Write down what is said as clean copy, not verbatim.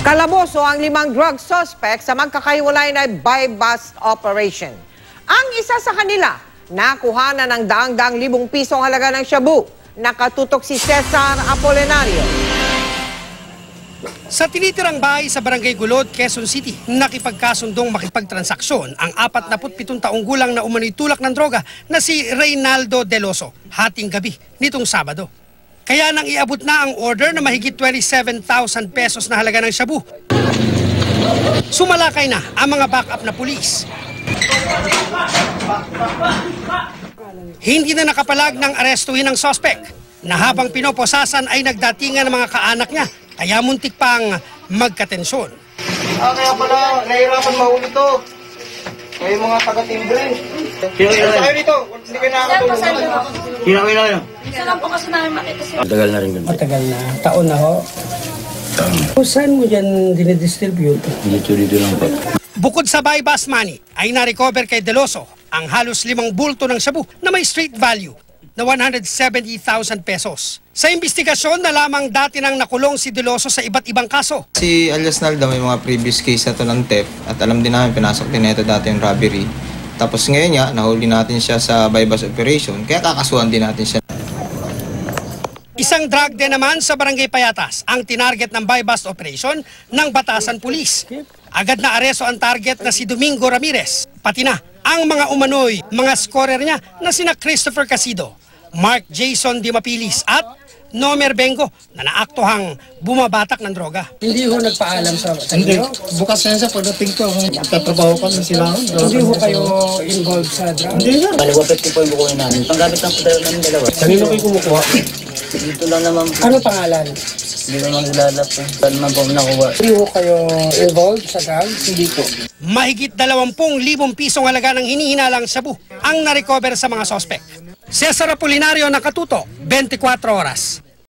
Kalaboso ang 5 drug suspect sa magkakahiwalay na buy-bust operation. Ang isa sa kanila, nakuha na ng daang-daang libong pisong halaga ng shabu. Nakatutok si Cesar Apolinario. Sa tinitirang bahay sa Barangay Gulod, Quezon City, nakipagkasundong makipagtransaksyon ang 47 taong gulang na umano'y tulak ng droga na si Reynaldo Deloso, hating gabi nitong Sabado. Kaya nang iabot na ang order na mahigit 27,000 pesos na halaga ng shabu. Sumalakay na ang mga backup na pulis. Hindi na nakapalag ng arestuhin ng suspect na habang pinoposasan ay nagdatingan ng mga kaanak niya, kaya muntik pang magkatensyon. Kaya pala nahihirapan mahuli to. Kayo mga taga-timbre. Kayo dito, hindi kayo nakakatulong. Kina. Isa lang po kasi namin makita siya. Matagal na rin ganun. Matagal na, taon na ho. Saan mo dyan dinidistribute? Dito lang po. Bukod sa buy-bust money, ay na-recover kay Deloso ang halos 5 bulto ng shabu na may street value na 170,000 pesos. Sa investigasyon na lamang dati nang nakulong si Deloso sa iba't ibang kaso. Si alias Nalda may mga previous case na to ng theft at alam din namin pinasok din ito dati yung robbery. Tapos ngayon nga, nahuli natin siya sa buy-bust operation kaya kakasuhan din natin siya. Isang drug din naman sa Barangay Payatas ang tinarget ng buy-bust operation ng Batasan Police. Agad na aresto ang target na si Domingo Ramirez, pati na ang mga umano'y mga scorer niya na sina Christopher Casido, Mark Jason Di Mapilis at Nomer Bengo na naaktuhang bumabatak ng droga. Hindi ho nagpaalam sa Hindi. Bukas na sa pagdating ko. Magtatrabaho kami sila. Hindi ho kayo involved sa drug? Hindi na. Baliwapit ko po yung bukunin namin. Panggamit ng pudaro namin dalawa. Kanino kayo kumukuha? Dito lang naman po. Ano pangalan? Hindi naman lalap po. Saan naman po nakuha. Hindi ho kayo involved sa drug? Hindi po. Mahigit 20,000 pisong halaga ng hinihinalang shabu ang narecover sa mga sospek. Cesar Apolinario, nakatuto, 24 oras.